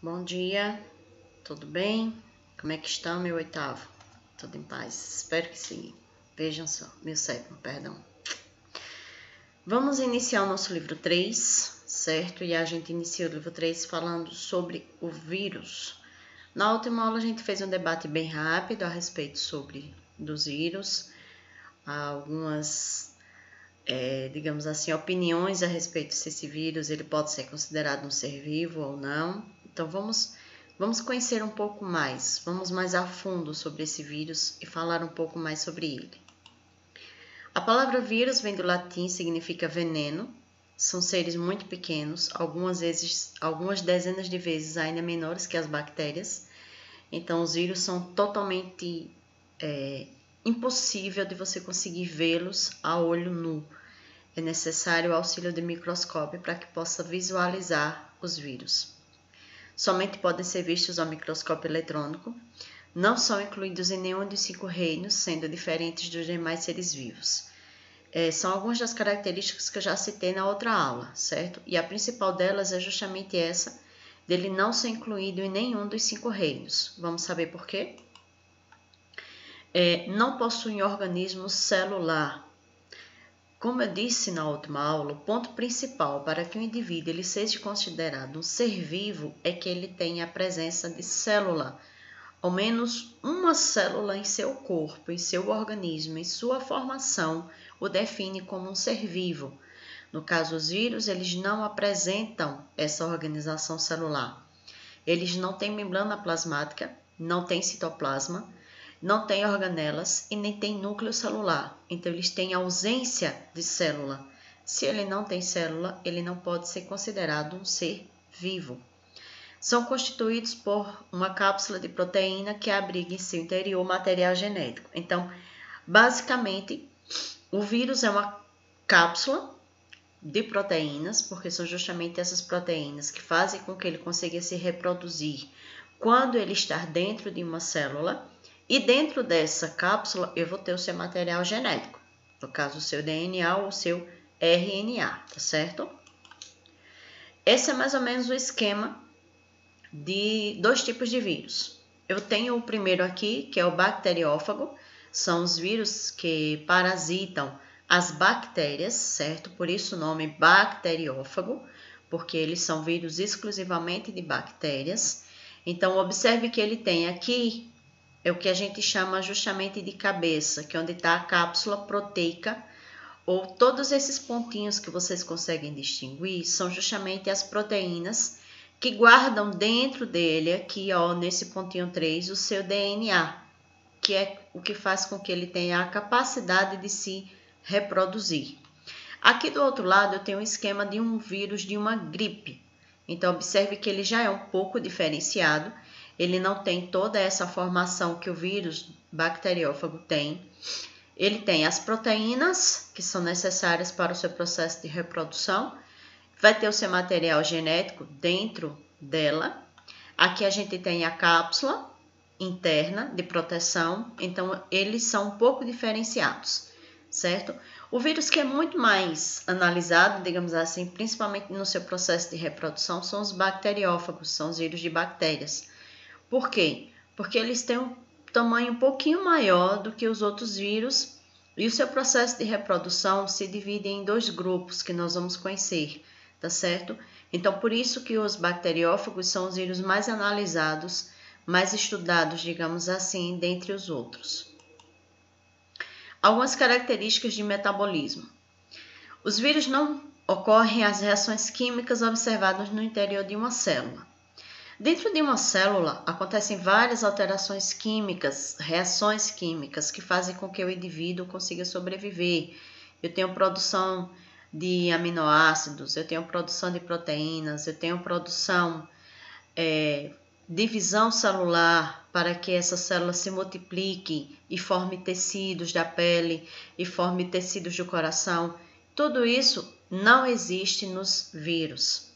Bom dia, tudo bem? Como é que está, meu oitavo? Tudo em paz? Espero que sim. Vejam só, meu sétimo, perdão. Vamos iniciar o nosso livro 3, certo? E a gente iniciou o livro 3 falando sobre o vírus. Na última aula a gente fez um debate bem rápido a respeito dos vírus, algumas digamos assim, opiniões a respeito se esse vírus ele pode ser considerado um ser vivo ou não. Então vamos conhecer um pouco mais, vamos mais a fundo sobre esse vírus e falar um pouco mais sobre ele. A palavra vírus vem do latim, significa veneno. São seres muito pequenos, algumas dezenas de vezes ainda menores que as bactérias. Então os vírus são totalmente impossível de você conseguir vê-los a olho nu. É necessário o auxílio de microscópio para que possa visualizar os vírus. Somente podem ser vistos ao microscópio eletrônico. Não são incluídos em nenhum dos 5 reinos, sendo diferentes dos demais seres vivos. São algumas das características que eu já citei na outra aula, certo? E a principal delas é justamente essa, dele não ser incluído em nenhum dos 5 reinos. Vamos saber por quê? Não possuem organismo celular. Como eu disse na última aula, o ponto principal para que um indivíduo ele seja considerado um ser vivo é que ele tenha a presença de célula, ao menos uma célula em seu corpo, em seu organismo, em sua formação, o define como um ser vivo. No caso, os vírus, eles não apresentam essa organização celular. Eles não têm membrana plasmática, não têm citoplasma, não tem organelas e nem tem núcleo celular. Então, eles têm ausência de célula. Se ele não tem célula, ele não pode ser considerado um ser vivo. São constituídos por uma cápsula de proteína que abriga em seu interior material genético. Então, basicamente, o vírus é uma cápsula de proteínas, porque são justamente essas proteínas que fazem com que ele consiga se reproduzir quando ele está dentro de uma célula. E dentro dessa cápsula eu vou ter o seu material genético, no caso o seu DNA ou o seu RNA, tá certo? Esse é mais ou menos o esquema de 2 tipos de vírus. Eu tenho o primeiro aqui, que é o bacteriófago, são os vírus que parasitam as bactérias, certo? Por isso o nome bacteriófago, porque eles são vírus exclusivamente de bactérias. Então observe que ele tem aqui é o que a gente chama justamente de cabeça, que é onde está a cápsula proteica, ou todos esses pontinhos que vocês conseguem distinguir, são justamente as proteínas que guardam dentro dele, aqui ó, nesse pontinho 3, o seu DNA, que é o que faz com que ele tenha a capacidade de se reproduzir. Aqui do outro lado eu tenho um esquema de um vírus de uma gripe, então observe que ele já é um pouco diferenciado. Ele não tem toda essa formação que o vírus bacteriófago tem. Ele tem as proteínas que são necessárias para o seu processo de reprodução. Vai ter o seu material genético dentro dela. Aqui a gente tem a cápsula interna de proteção. Então, eles são um pouco diferenciados, certo? O vírus que é muito mais analisado, digamos assim, principalmente no seu processo de reprodução, são os bacteriófagos, são os vírus de bactérias. Por quê? Porque eles têm um tamanho um pouquinho maior do que os outros vírus e o seu processo de reprodução se divide em 2 grupos que nós vamos conhecer, tá certo? Então, por isso que os bacteriófagos são os vírus mais analisados, mais estudados, digamos assim, dentre os outros. Algumas características de metabolismo. Os vírus não ocorrem as reações químicas observadas no interior de uma célula. Dentro de uma célula, acontecem várias alterações químicas, reações químicas, que fazem com que o indivíduo consiga sobreviver. Eu tenho produção de aminoácidos, eu tenho produção de proteínas, eu tenho produção, divisão celular, para que essa célula se multiplique e forme tecidos da pele, e forme tecidos do coração. Tudo isso não existe nos vírus.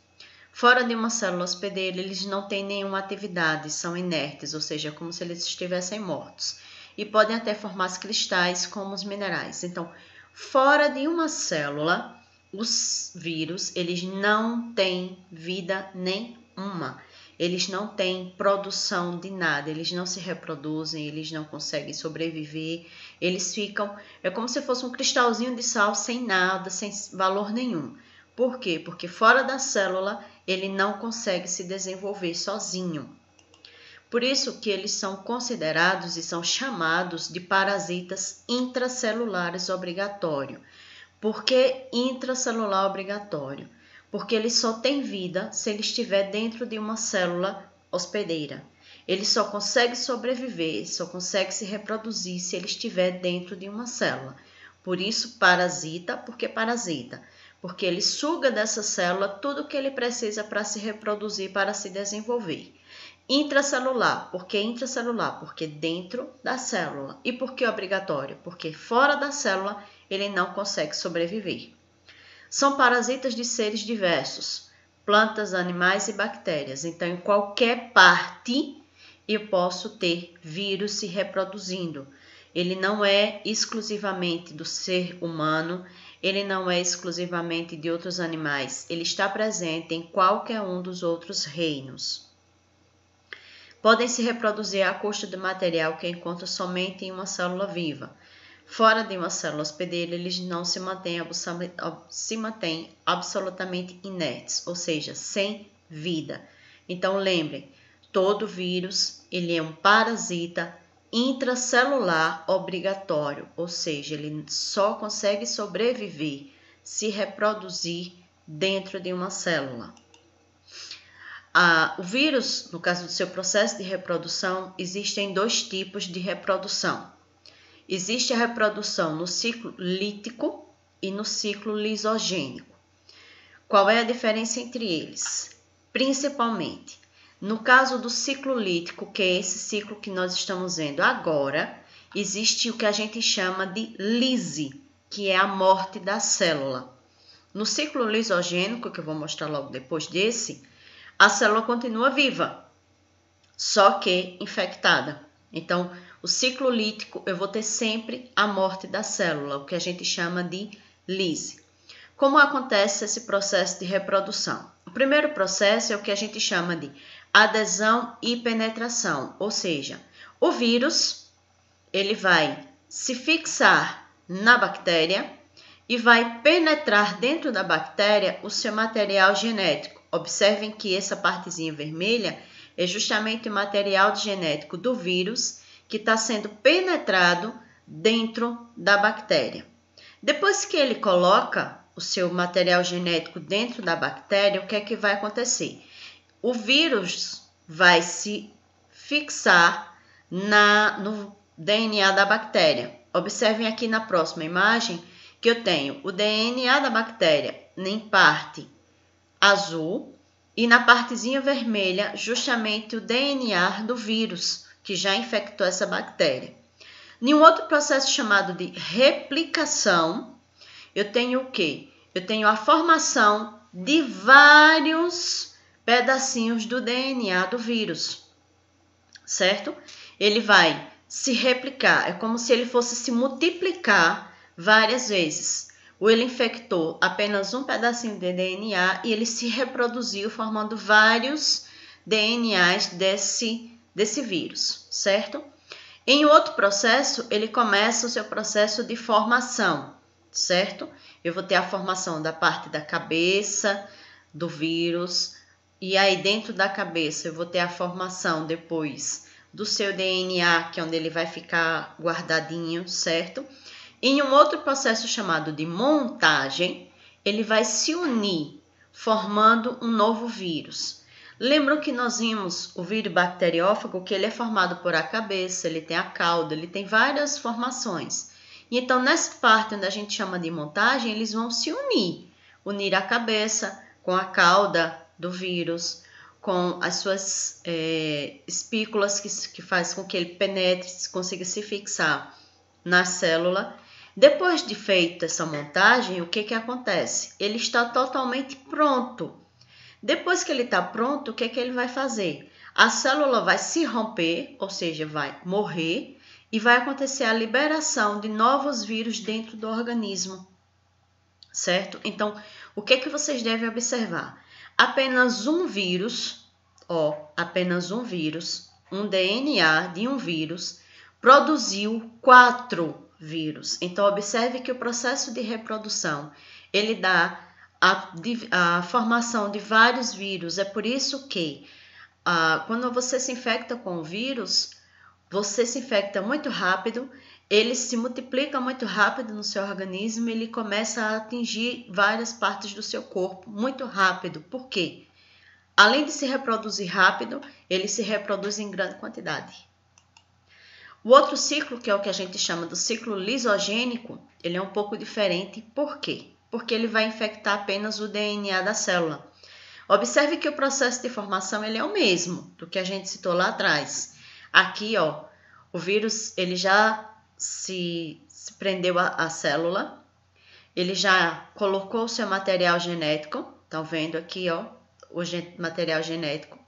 Fora de uma célula hospedeira, eles não têm nenhuma atividade, são inertes, ou seja, como se eles estivessem mortos. E podem até formar cristais como os minerais. Então, fora de uma célula, os vírus, eles não têm vida nenhuma. eles não têm produção de nada, eles não se reproduzem, eles não conseguem sobreviver, eles ficam, é como se fosse um cristalzinho de sal sem nada, sem valor nenhum. Por quê? Porque fora da célula ele não consegue se desenvolver sozinho. Por isso que eles são considerados e são chamados de parasitas intracelulares obrigatórios. Por que intracelular obrigatório? Porque ele só tem vida se ele estiver dentro de uma célula hospedeira. Ele só consegue sobreviver, só consegue se reproduzir se ele estiver dentro de uma célula. Por isso, parasita, porque parasita? Porque ele suga dessa célula tudo o que ele precisa para se reproduzir, para se desenvolver. Intracelular, por que intracelular? Porque dentro da célula. E por que obrigatório? Porque fora da célula ele não consegue sobreviver. São parasitas de seres diversos, plantas, animais e bactérias. Então, em qualquer parte eu posso ter vírus se reproduzindo. Ele não é exclusivamente do ser humano, ele não é exclusivamente de outros animais. Ele está presente em qualquer um dos outros reinos. Podem se reproduzir à custa do material que encontra somente em uma célula viva. Fora de uma célula hospedeira, eles não se mantêm absolutamente inertes, ou seja, sem vida. Então, lembrem, todo vírus ele é um parasita intracelular obrigatório, ou seja, ele só consegue sobreviver, se reproduzir dentro de uma célula. O vírus, no caso do seu processo de reprodução, existem dois tipos de reprodução. Existe a reprodução no ciclo lítico e no ciclo lisogênico. Qual é a diferença entre eles? Principalmente, no caso do ciclo lítico, que é esse ciclo que nós estamos vendo agora, existe o que a gente chama de lise, que é a morte da célula. No ciclo lisogênico, que eu vou mostrar logo depois desse, a célula continua viva, só que infectada. Então, o ciclo lítico, eu vou ter sempre a morte da célula, o que a gente chama de lise. Como acontece esse processo de reprodução? O primeiro processo é o que a gente chama de adesão e penetração, ou seja, o vírus ele vai se fixar na bactéria e vai penetrar dentro da bactéria o seu material genético. Observem que essa partezinha vermelha é justamente o material genético do vírus que está sendo penetrado dentro da bactéria. Depois que ele coloca o seu material genético dentro da bactéria, o que é que vai acontecer? O vírus vai se fixar no DNA da bactéria. Observem aqui na próxima imagem que eu tenho o DNA da bactéria em parte azul e na partezinha vermelha justamente o DNA do vírus que já infectou essa bactéria. Em um outro processo chamado de replicação, eu tenho o quê? Eu tenho a formação de vários pedacinhos do DNA do vírus, certo? Ele vai se replicar, é como se ele fosse se multiplicar várias vezes. Ele infectou apenas um pedacinho de DNA e ele se reproduziu formando vários DNAs desse vírus, certo? Em outro processo, ele começa o seu processo de formação, certo? Eu vou ter a formação da parte da cabeça do vírus e aí dentro da cabeça eu vou ter a formação depois do seu DNA, que é onde ele vai ficar guardadinho, certo? Em um outro processo chamado de montagem, ele vai se unir, formando um novo vírus. Lembram que nós vimos o vírus bacteriófago, que ele é formado por a cabeça, ele tem a cauda, ele tem várias formações. E então, nessa parte onde a gente chama de montagem, eles vão se unir a cabeça com a cauda do vírus, com as suas espículas que faz com que ele penetre, consiga se fixar na célula. Depois de feita essa montagem, o que acontece? Ele está totalmente pronto. Depois que ele está pronto, o que ele vai fazer? A célula vai se romper, ou seja, vai morrer, e vai acontecer a liberação de novos vírus dentro do organismo, certo? Então, o que vocês devem observar? Apenas um vírus, Ó, apenas um vírus, um DNA de um vírus, produziu 4 vírus. Então, observe que o processo de reprodução, ele dá a formação de vários vírus. É por isso que, quando você se infecta com o vírus, você se infecta muito rápido, ele se multiplica muito rápido no seu organismo, ele começa a atingir várias partes do seu corpo muito rápido. Por quê? Além de se reproduzir rápido, ele se reproduz em grande quantidade. O outro ciclo, que é o que a gente chama do ciclo lisogênico, ele é um pouco diferente. Por quê? Porque ele vai infectar apenas o DNA da célula. Observe que o processo de formação ele é o mesmo do que a gente citou lá atrás. Aqui, ó, o vírus ele já se prendeu à célula, ele já colocou o seu material genético. Estão vendo aqui, ó, o material genético.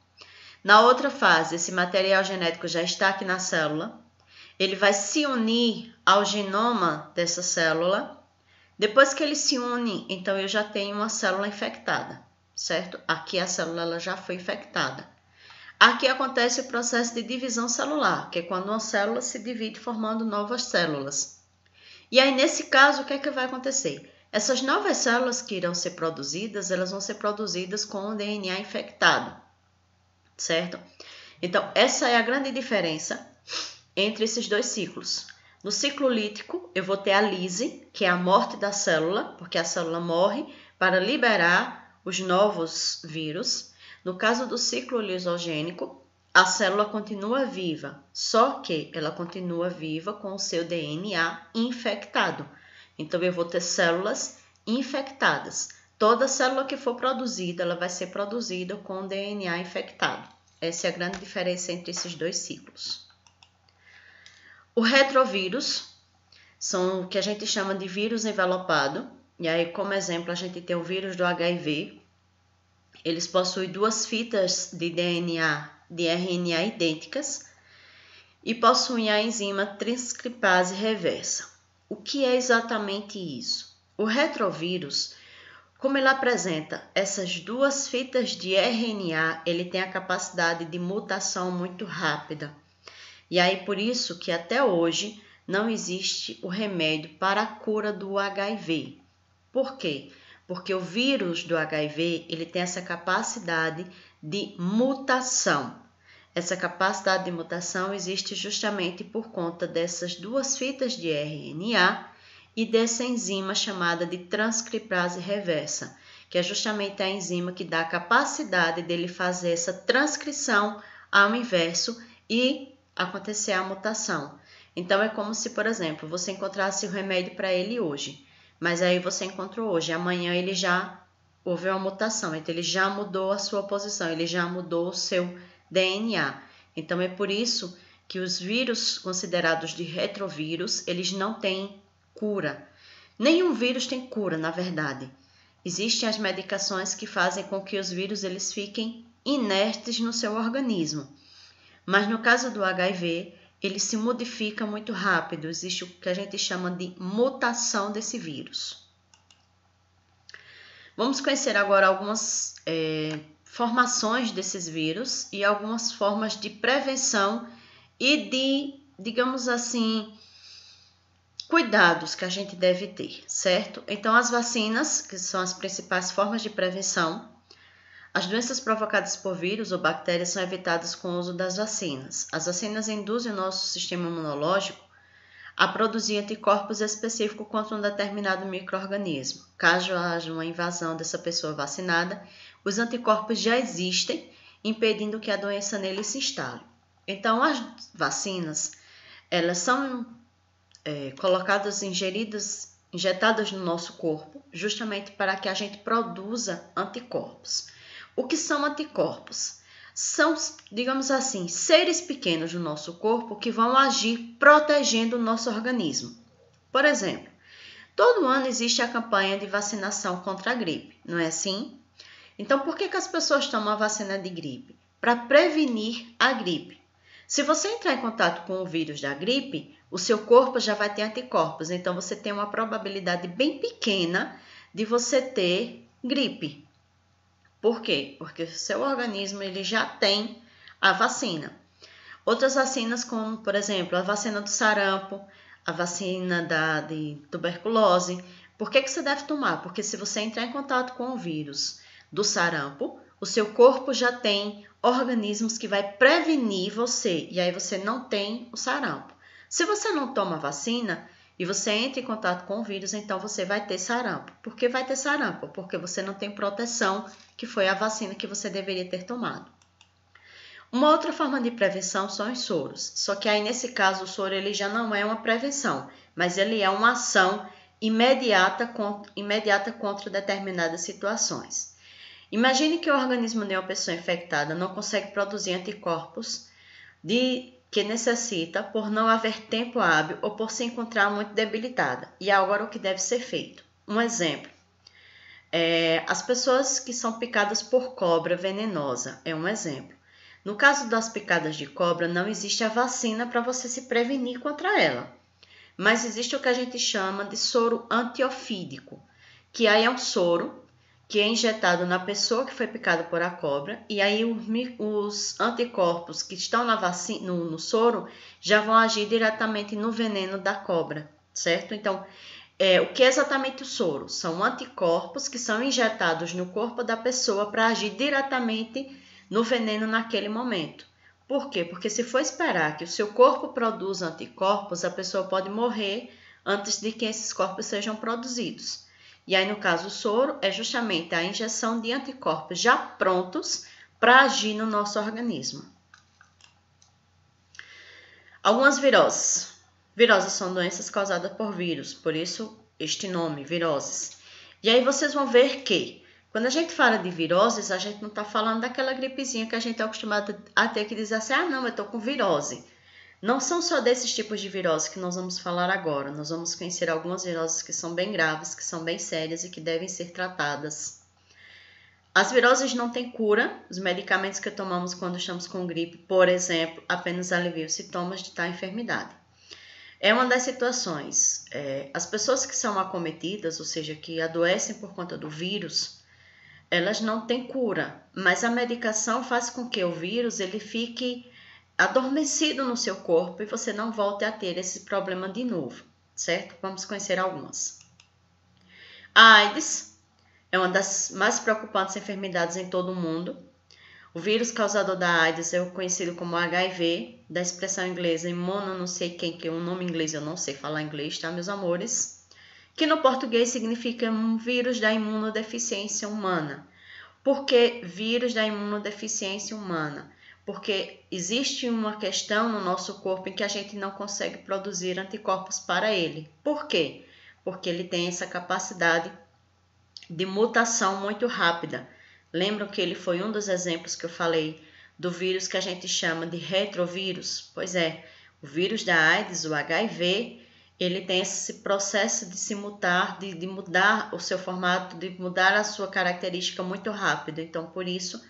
Na outra fase, esse material genético já está aqui na célula. Ele vai se unir ao genoma dessa célula. Depois que ele se une, então eu já tenho uma célula infectada, certo? Aqui a célula ela já foi infectada. Aqui acontece o processo de divisão celular, que é quando uma célula se divide formando novas células. E aí, nesse caso, o que é que vai acontecer? Essas novas células que irão ser produzidas, elas vão ser produzidas com o DNA infectado, certo? Então, essa é a grande diferença entre esses dois ciclos. No ciclo lítico, eu vou ter a lise, que é a morte da célula, porque a célula morre para liberar os novos vírus. No caso do ciclo lisogênico, a célula continua viva, só que ela continua viva com o seu DNA infectado. Então, eu vou ter células infectadas. Toda célula que for produzida, ela vai ser produzida com o DNA infectado. Essa é a grande diferença entre esses dois ciclos. O retrovírus são o que a gente chama de vírus envelopado. E aí, como exemplo, a gente tem o vírus do HIV. Eles possuem 2 fitas de DNA, de RNA idênticas e possuem a enzima transcriptase reversa. O que é exatamente isso? O retrovírus, como ele apresenta essas 2 fitas de RNA, ele tem a capacidade de mutação muito rápida. E aí, por isso que até hoje não existe o remédio para a cura do HIV. Por quê? Porque o vírus do HIV, ele tem essa capacidade de mutação. Essa capacidade de mutação existe justamente por conta dessas 2 fitas de RNA e dessa enzima chamada de transcriptase reversa, que é justamente a enzima que dá a capacidade dele fazer essa transcrição ao inverso e acontecer a mutação. Então, é como se, por exemplo, você encontrasse o remédio para ele hoje, mas aí você encontrou hoje, amanhã ele já houve uma mutação, então ele já mudou a sua posição, ele já mudou o seu DNA. Então, é por isso que os vírus considerados de retrovírus, eles não têm cura. Nenhum vírus tem cura, na verdade. Existem as medicações que fazem com que os vírus eles fiquem inertes no seu organismo. Mas no caso do HIV, ele se modifica muito rápido. Existe o que a gente chama de mutação desse vírus. Vamos conhecer agora algumas formações desses vírus e algumas formas de prevenção e de, digamos assim, cuidados que a gente deve ter, certo? Então, as vacinas, que são as principais formas de prevenção. As doenças provocadas por vírus ou bactérias são evitadas com o uso das vacinas. As vacinas induzem o nosso sistema imunológico a produzir anticorpos específicos contra um determinado micro-organismo. Caso haja uma invasão dessa pessoa vacinada, os anticorpos já existem, impedindo que a doença nele se instale. Então, as vacinas, elas são colocadas, injetadas no nosso corpo, justamente para que a gente produza anticorpos. O que são anticorpos? São, digamos assim, seres pequenos no nosso corpo que vão agir protegendo o nosso organismo. Por exemplo, todo ano existe a campanha de vacinação contra a gripe, não é assim? Então, por que as pessoas tomam a vacina de gripe? Para prevenir a gripe. Se você entrar em contato com o vírus da gripe, o seu corpo já vai ter anticorpos, então você tem uma probabilidade bem pequena de você ter gripe. Por quê? Porque o seu organismo ele já tem a vacina. Outras vacinas, como, por exemplo, a vacina do sarampo, a vacina de tuberculose. Por que você deve tomar? Porque se você entrar em contato com o vírus do sarampo, o seu corpo já tem organismos que vai prevenir você, e aí você não tem o sarampo. Se você não toma vacina e você entra em contato com o vírus, então você vai ter sarampo. Por que vai ter sarampo? Porque você não tem proteção, que foi a vacina que você deveria ter tomado. Uma outra forma de prevenção são os soros, só que aí nesse caso o soro ele já não é uma prevenção, mas ele é uma ação imediata contra determinadas situações. Imagine que o organismo de uma pessoa infectada não consegue produzir anticorpos que necessita por não haver tempo hábil ou por se encontrar muito debilitada. E agora o que deve ser feito? Um exemplo. As pessoas que são picadas por cobra venenosa é um exemplo. No caso das picadas de cobra, não existe a vacina para você se prevenir contra ela. Mas existe o que a gente chama de soro antiofídico, que aí é um soro que é injetado na pessoa que foi picada por a cobra, e aí os anticorpos que estão no soro já vão agir diretamente no veneno da cobra, certo? Então, o que é exatamente o soro? São anticorpos que são injetados no corpo da pessoa para agir diretamente no veneno naquele momento. Por quê? Porque se for esperar que o seu corpo produza anticorpos, a pessoa pode morrer antes de que esses corpos sejam produzidos. E aí, no caso, o soro é justamente a injeção de anticorpos já prontos para agir no nosso organismo. Algumas viroses. Viroses são doenças causadas por vírus, por isso este nome, viroses. E aí vocês vão ver que, quando a gente fala de viroses, a gente não está falando daquela gripezinha que a gente é acostumado a ter que dizer assim, não, eu estou com virose. Não são só desses tipos de virose que nós vamos falar agora. Nós vamos conhecer algumas viroses que são bem graves, que são bem sérias e que devem ser tratadas. As viroses não têm cura. Os medicamentos que tomamos quando estamos com gripe, por exemplo, apenas aliviam os sintomas de tal enfermidade. É uma das situações. As pessoas que são acometidas, ou seja, que adoecem por conta do vírus, elas não têm cura, mas a medicação faz com que o vírus ele fique adormecido no seu corpo e você não volte a ter esse problema de novo, certo? Vamos conhecer algumas. A AIDS é uma das mais preocupantes enfermidades em todo o mundo. O vírus causador da AIDS é o conhecido como HIV, da expressão inglesa imuno não sei quem, que é um nome inglês, eu não sei falar inglês, tá, meus amores? Que no português significa um vírus da imunodeficiência humana. Por que vírus da imunodeficiência humana? Porque existe uma questão no nosso corpo em que a gente não consegue produzir anticorpos para ele. Por quê? Porque ele tem essa capacidade de mutação muito rápida. Lembram que ele foi um dos exemplos que eu falei do vírus que a gente chama de retrovírus? Pois é, o vírus da AIDS, o HIV, ele tem esse processo de se mutar, de mudar o seu formato, de mudar a sua característica muito rápido. Então, por isso,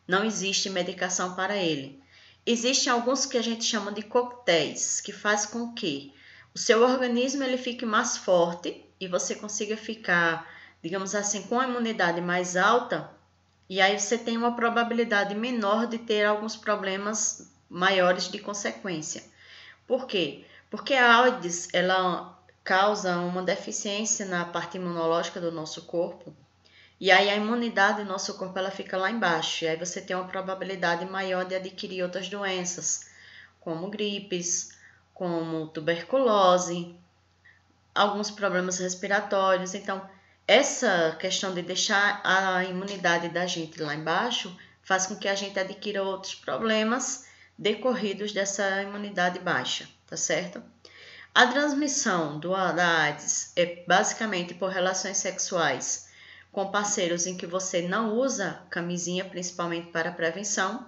não existe medicação para ele. Existem alguns que a gente chama de coquetéis, que faz com que o seu organismo ele fique mais forte e você consiga ficar, digamos assim, com a imunidade mais alta, e aí você tem uma probabilidade menor de ter alguns problemas maiores de consequência. Por quê? Porque a AIDS ela causa uma deficiência na parte imunológica do nosso corpo, e aí a imunidade do nosso corpo ela fica lá embaixo, e aí você tem uma probabilidade maior de adquirir outras doenças, como gripes, como tuberculose, alguns problemas respiratórios. Então, essa questão de deixar a imunidade da gente lá embaixo faz com que a gente adquira outros problemas decorridos dessa imunidade baixa, tá certo? A transmissão da AIDS é basicamente por relações sexuais com parceiros em que você não usa camisinha, principalmente para prevenção,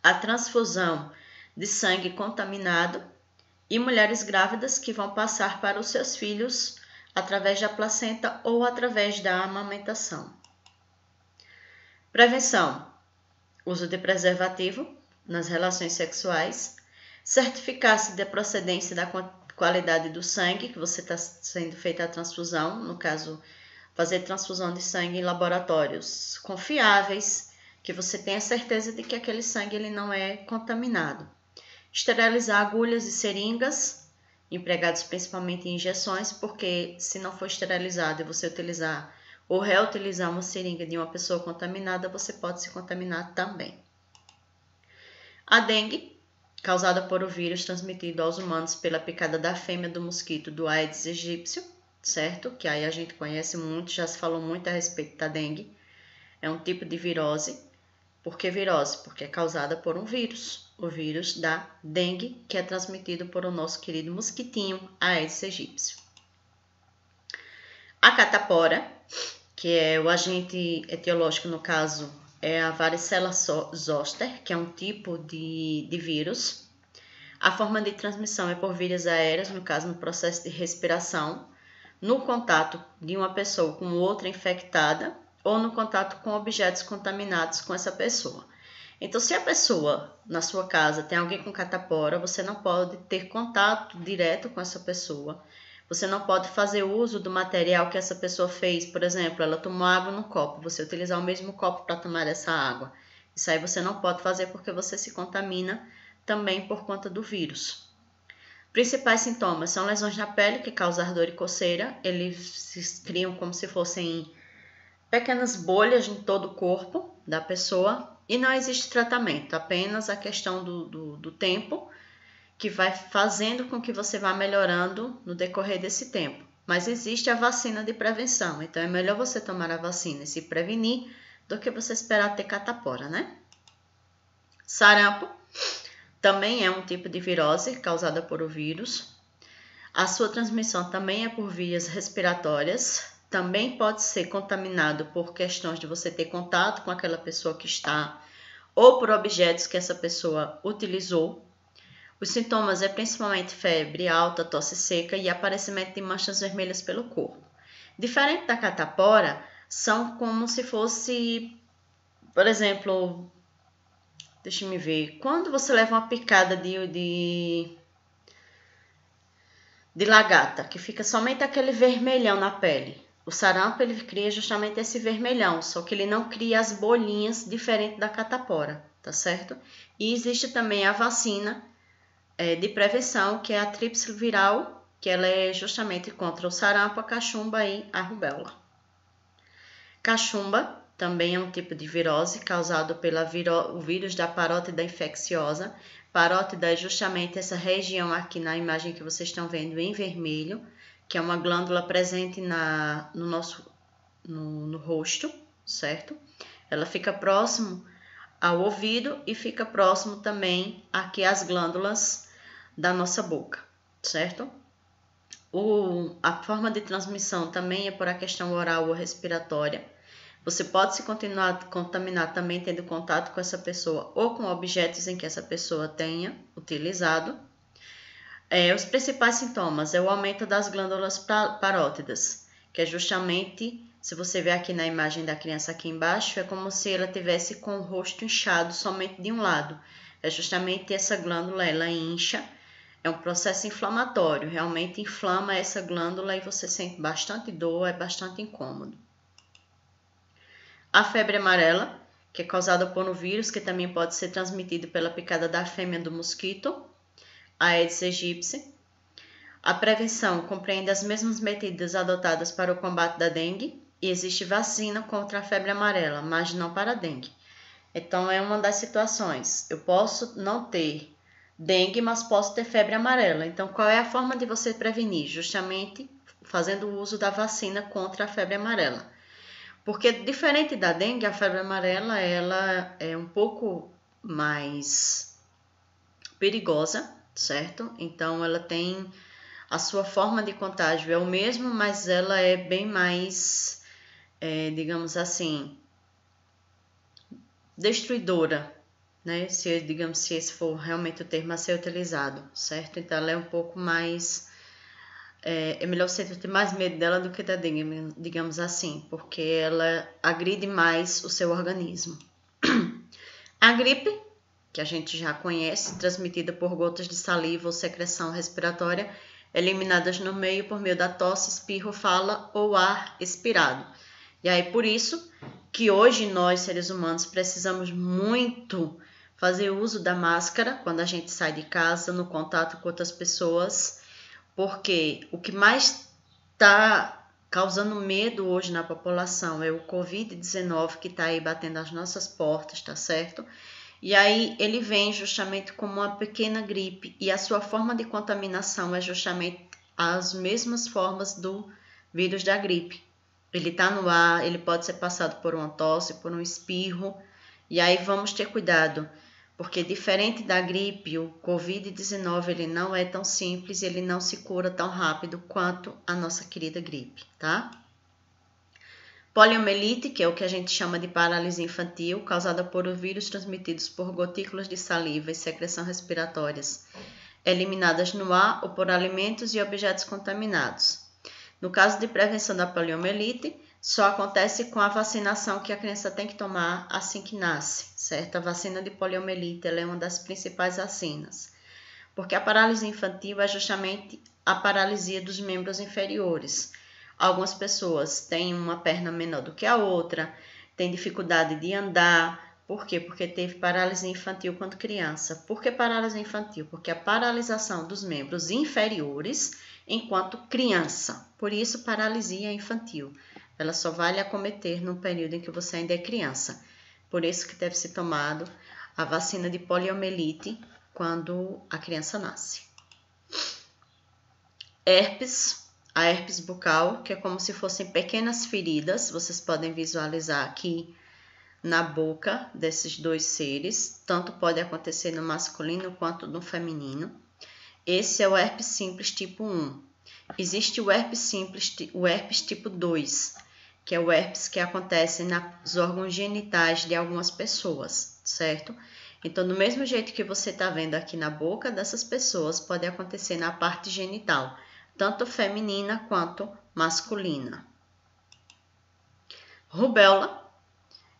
a transfusão de sangue contaminado e mulheres grávidas que vão passar para os seus filhos através da placenta ou através da amamentação. Prevenção: uso de preservativo nas relações sexuais, certificar-se da procedência da qualidade do sangue que você está sendo feita a transfusão, no caso fazer transfusão de sangue em laboratórios confiáveis, que você tenha certeza de que aquele sangue ele não é contaminado. Esterilizar agulhas e seringas, empregados principalmente em injeções, porque se não for esterilizado e você utilizar ou reutilizar uma seringa de uma pessoa contaminada, você pode se contaminar também. A dengue, causada por o vírus transmitido aos humanos pela picada da fêmea do mosquito do Aedes aegypti, certo? Que aí a gente conhece muito, já se falou muito a respeito da dengue. É um tipo de virose. Por que virose? Porque é causada por um vírus, o vírus da dengue, que é transmitido por o nosso querido mosquitinho Aedes aegypti. A catapora, que é o agente etiológico, no caso, é a varicela zoster, que é um tipo de vírus. A forma de transmissão é por vias aéreas, no caso, no processo de respiração, no contato de uma pessoa com outra infectada ou no contato com objetos contaminados com essa pessoa. Então, se a pessoa na sua casa tem alguém com catapora, você não pode ter contato direto com essa pessoa. Você não pode fazer uso do material que essa pessoa fez. Por exemplo, ela tomou água no copo, você utilizar o mesmo copo para tomar essa água. Isso aí você não pode fazer porque você se contamina também por conta do vírus. Principais sintomas são lesões na pele, que causam ardor e coceira. Eles se criam como se fossem pequenas bolhas em todo o corpo da pessoa. E não existe tratamento, apenas a questão do tempo, que vai fazendo com que você vá melhorando no decorrer desse tempo. Mas existe a vacina de prevenção, então é melhor você tomar a vacina e se prevenir do que você esperar ter catapora, né? Sarampo também é um tipo de virose causada por o vírus. A sua transmissão também é por vias respiratórias. Também pode ser contaminado por questões de você ter contato com aquela pessoa que está ou por objetos que essa pessoa utilizou. Os sintomas é principalmente febre alta, tosse seca e aparecimento de manchas vermelhas pelo corpo. Diferente da catapora, são como se fosse, por exemplo, deixa eu ver, quando você leva uma picada de lagarta, que fica somente aquele vermelhão na pele. O sarampo ele cria justamente esse vermelhão, só que ele não cria as bolinhas diferente da catapora, tá certo? E existe também a vacina de prevenção, que é a tríplice viral, que ela é justamente contra o sarampo, a cachumba e a rubéola. Cachumba também é um tipo de virose causado pelo vírus da parótida infecciosa. Parótida é justamente essa região aqui na imagem que vocês estão vendo em vermelho, que é uma glândula presente no rosto, certo? Ela fica próximo ao ouvido e fica próximo também aqui às glândulas da nossa boca, certo? A forma de transmissão também é por a questão oral ou respiratória. Você pode se contaminar também tendo contato com essa pessoa ou com objetos em que essa pessoa tenha utilizado. Os principais sintomas é o aumento das glândulas parótidas, que é justamente, se você ver aqui na imagem da criança aqui embaixo, é como se ela tivesse com o rosto inchado somente de um lado. É justamente essa glândula, ela incha, é um processo inflamatório, realmente inflama essa glândula e você sente bastante dor, é bastante incômodo. A febre amarela, que é causada por um vírus que também pode ser transmitido pela picada da fêmea do mosquito, Aedes aegypti. A prevenção compreende as mesmas medidas adotadas para o combate da dengue e existe vacina contra a febre amarela, mas não para a dengue. Então, é uma das situações. Eu posso não ter dengue, mas posso ter febre amarela. Então, qual é a forma de você prevenir? Justamente fazendo o uso da vacina contra a febre amarela. Porque, diferente da dengue, a febre amarela ela é um pouco mais perigosa, certo? Então, ela tem a sua forma de contágio é o mesmo, mas ela é bem mais, digamos assim, destruidora, né? Se esse for realmente o termo a ser utilizado, certo? Então, ela é um pouco mais... É melhor você ter mais medo dela do que da dengue, digamos assim, porque ela agride mais o seu organismo. A gripe, que a gente já conhece, transmitida por gotas de saliva ou secreção respiratória, eliminadas no meio por meio da tosse, espirro, fala ou ar expirado. E aí, por isso que hoje nós, seres humanos, precisamos muito fazer uso da máscara quando a gente sai de casa, no contato com outras pessoas, porque o que mais está causando medo hoje na população é o Covid-19 que está aí batendo as nossas portas, tá certo? E aí ele vem justamente como uma pequena gripe e a sua forma de contaminação é justamente as mesmas formas do vírus da gripe. Ele está no ar, ele pode ser passado por uma tosse, por um espirro, e aí vamos ter cuidado, porque diferente da gripe, o Covid-19 ele não é tão simples, ele não se cura tão rápido quanto a nossa querida gripe, tá? Poliomielite, que é o que a gente chama de paralisia infantil, causada por vírus transmitidos por gotículas de saliva e secreção respiratórias, eliminadas no ar ou por alimentos e objetos contaminados. No caso de prevenção da poliomielite, só acontece com a vacinação que a criança tem que tomar assim que nasce, certo? A vacina de poliomielite ela é uma das principais vacinas, porque a paralisia infantil é justamente a paralisia dos membros inferiores. Algumas pessoas têm uma perna menor do que a outra, têm dificuldade de andar. Por quê? Porque teve paralisia infantil quando criança. Por que paralisia infantil? Porque a paralisação dos membros inferiores enquanto criança. Por isso, paralisia infantil. Ela só vai lhe acometer no período em que você ainda é criança. Por isso que deve ser tomado a vacina de poliomielite quando a criança nasce. Herpes. A herpes bucal, que é como se fossem pequenas feridas, vocês podem visualizar aqui na boca desses dois seres, tanto pode acontecer no masculino quanto no feminino. Esse é o herpes simples tipo 1. Existe o herpes simples, o herpes tipo 2, que é o herpes que acontece nos órgãos genitais de algumas pessoas, certo? Então, do mesmo jeito que você está vendo aqui na boca dessas pessoas, pode acontecer na parte genital, tanto feminina quanto masculina. Rubéola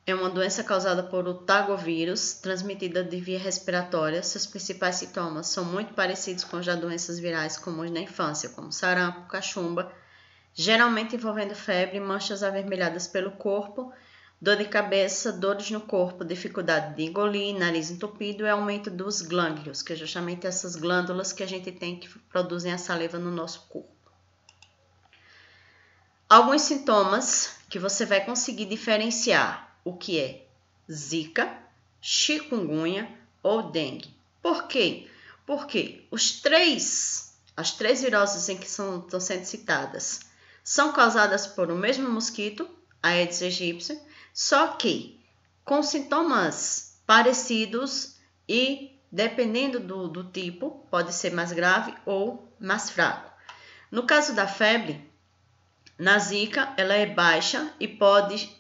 é uma doença causada por otagovírus, transmitida de via respiratória. Seus principais sintomas são muito parecidos com os das doenças virais comuns na infância, como sarampo, cachumba, geralmente envolvendo febre, manchas avermelhadas pelo corpo, dor de cabeça, dores no corpo, dificuldade de engolir, nariz entupido e aumento dos glândulos, que é justamente essas glândulas que a gente tem que produzem a saliva no nosso corpo. Alguns sintomas que você vai conseguir diferenciar o que é zika, chikungunya ou dengue. Por quê? Porque as três viroses em que estão sendo citadas são causadas por o mesmo mosquito, a Aedes aegypti, só que com sintomas parecidos e, dependendo do tipo, pode ser mais grave ou mais fraco. No caso da febre, na zika, ela é baixa e pode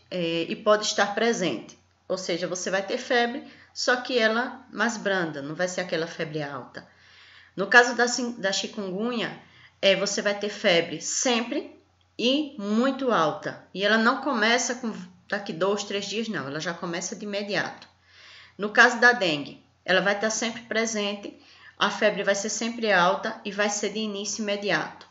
estar presente. Ou seja, você vai ter febre, só que ela mais branda, não vai ser aquela febre alta. No caso da chikungunya, você vai ter febre sempre e muito alta. E ela não começa daqui 2, 3 dias, não. Ela já começa de imediato. No caso da dengue, ela vai estar sempre presente, a febre vai ser sempre alta e vai ser de início imediato.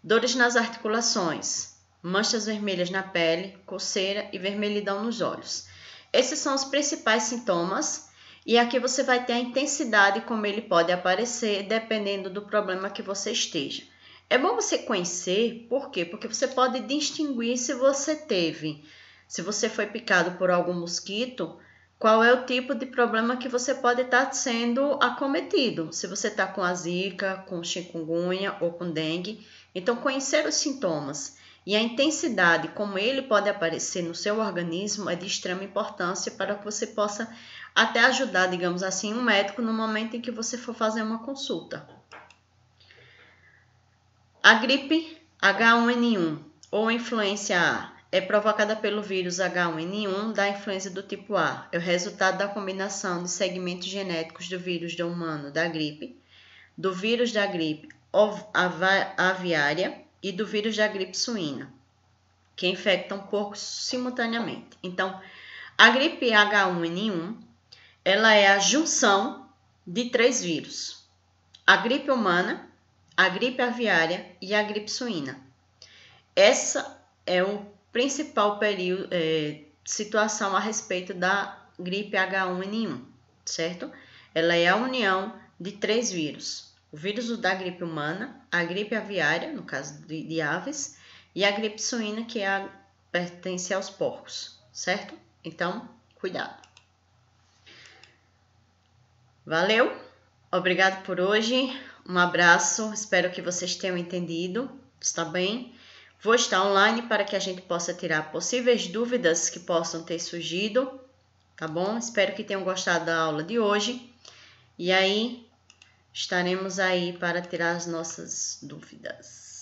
Dores nas articulações, manchas vermelhas na pele, coceira e vermelhidão nos olhos. Esses são os principais sintomas e aqui você vai ter a intensidade como ele pode aparecer dependendo do problema que você esteja. É bom você conhecer, por quê? Porque você pode distinguir se você foi picado por algum mosquito, qual é o tipo de problema que você pode estar sendo acometido. Se você está com a zika, com chikungunya ou com dengue. Então, conhecer os sintomas e a intensidade como ele pode aparecer no seu organismo é de extrema importância para que você possa até ajudar, digamos assim, um médico no momento em que você for fazer uma consulta. A gripe H1N1 ou influenza A é provocada pelo vírus H1N1 da influenza do tipo A. É o resultado da combinação de segmentos genéticos do vírus do humano da gripe, do vírus da gripe aviária e do vírus da gripe suína, que infectam porcos simultaneamente. Então, a gripe H1N1 ela é a junção de 3 vírus: a gripe humana, a gripe aviária e a gripe suína. Essa é o principal período, situação a respeito da gripe H1N1, certo? Ela é a união de 3 vírus. O vírus da gripe humana, a gripe aviária, no caso de aves, e a gripe suína, que pertence aos porcos, certo? Então, cuidado. Valeu, obrigado por hoje, um abraço, espero que vocês tenham entendido, está bem? Vou estar online para que a gente possa tirar possíveis dúvidas que possam ter surgido, tá bom? Espero que tenham gostado da aula de hoje. E aí, estaremos aí para tirar as nossas dúvidas.